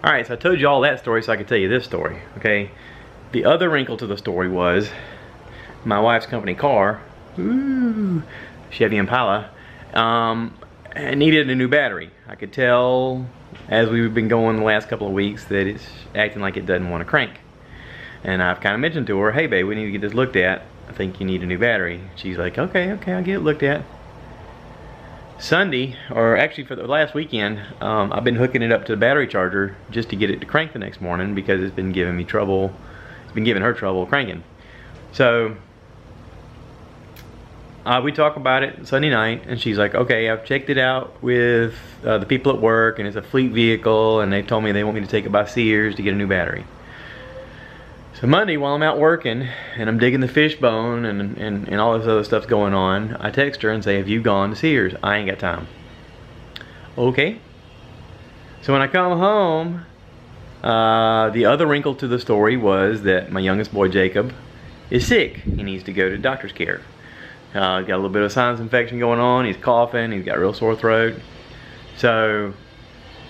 Alright, so I told you all that story so I could tell you this story, okay? The other wrinkle to the story was my wife's company car, Chevy Impala, needed a new battery. I could tell as we've been going the last couple of weeks that it's acting like it doesn't want to crank. And I've kind of mentioned to her, hey babe, we need to get this looked at. I think you need a new battery. She's like, okay, I'll get it looked at. Sunday, or actually for the last weekend, I've been hooking it up to the battery charger just to get it to crank the next morning because it's been giving me trouble. It's been giving her trouble cranking. So we talk about it Sunday night, and she's like, okay, I've checked it out with the people at work, and it's a fleet vehicle, and they told me they want me to take it by Sears to get a new battery. So Monday, while I'm out working and I'm digging the fishbone and all this other stuff's going on, I text her and say, have you gone to Sears? I ain't got time. Okay. So when I come home, the other wrinkle to the story was that my youngest boy, Jacob, is sick. He needs to go to doctor's care. Got a little bit of sinus infection going on. He's coughing. He's got a real sore throat. So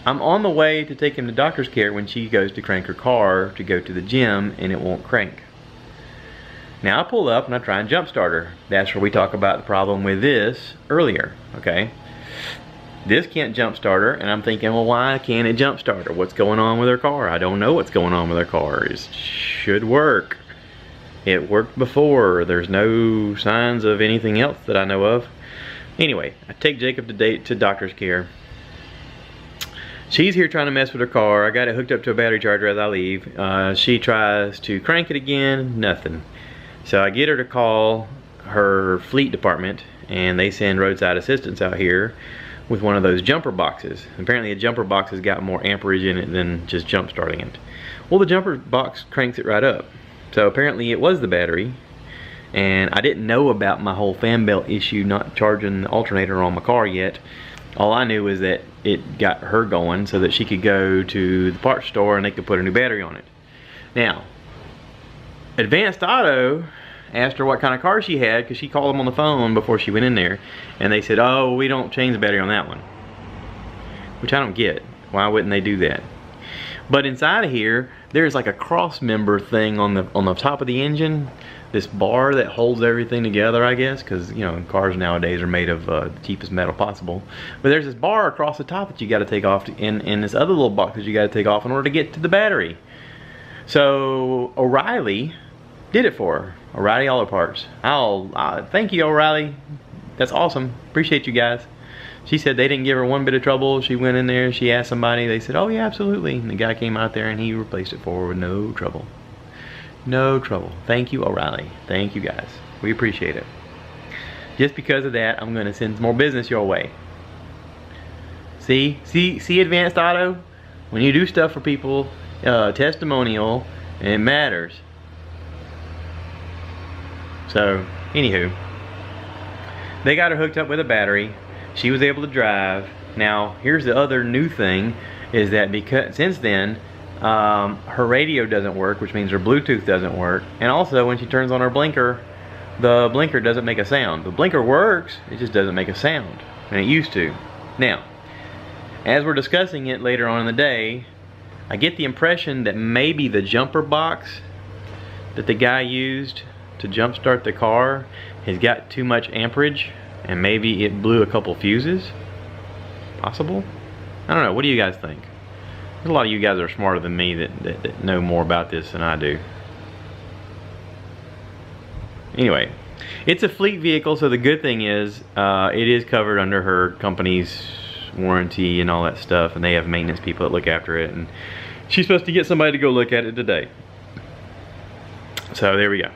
I'm on the way to take him to doctor's care when she goes to crank her car to go to the gym, and it won't crank. Now I pull up and I try and jump start her. That's where we talk about the problem with this earlier, okay? This can't jump start her, and I'm thinking, well, why can't it jump start her? What's going on with her car? I don't know what's going on with her car. It should work. It worked before. There's no signs of anything else that I know of. Anyway, I take Jacob to doctor's care. She's here trying to mess with her car. I got it hooked up to a battery charger as I leave. She tries to crank it again, nothing. So I get her to call her fleet department, and they send roadside assistance out here with one of those jumper boxes. Apparently a jumper box has got more amperage in it than just jump starting it. Well, the jumper box cranks it right up. So apparently it was the battery, and I didn't know about my whole fan belt issue not charging the alternator on my car yet. All I knew was that it got her going so that she could go to the parts store and they could put a new battery on it. Now, Advanced Auto asked her what kind of car she had because she called them on the phone before she went in there, and they said, oh, we don't change the battery on that one. Which I don't get. Why wouldn't they do that? But inside of here, there's like a cross member thing on the top of the engine. This bar that holds everything together, I guess, because you know cars nowadays are made of the cheapest metal possible. But there's this bar across the top that you got to take off, and this other little box that you got to take off in order to get to the battery. So O'Reilly did it for her. O'Reilly Auto Parts. Thank you, O'Reilly. That's awesome. Appreciate you guys. She said they didn't give her one bit of trouble. She went in there, she asked somebody, they said, oh yeah, absolutely. And the guy came out there and he replaced it for her with no trouble. No trouble. Thank you, O'Reilly. Thank you guys. We appreciate it. Just because of that, I'm going to send more business your way. See Advanced Auto? When you do stuff for people, testimonial, and it matters. So, anywho, they got her hooked up with a battery. She was able to drive. Now, here's the other new thing, is that because since then, her radio doesn't work, which means her Bluetooth doesn't work. And also, when she turns on her blinker, the blinker doesn't make a sound. The blinker works, it just doesn't make a sound. And it used to. Now, as we're discussing it later on in the day, I get the impression that maybe the jumper box that the guy used to jumpstart the car has got too much amperage, and maybe it blew a couple fuses. Possible? I don't know. What do you guys think? There's a lot of you guys that are smarter than me that know more about this than I do. Anyway, it's a fleet vehicle, so the good thing is it is covered under her company's warranty and all that stuff, and they have maintenance people that look after it, and she's supposed to get somebody to go look at it today. So there we go.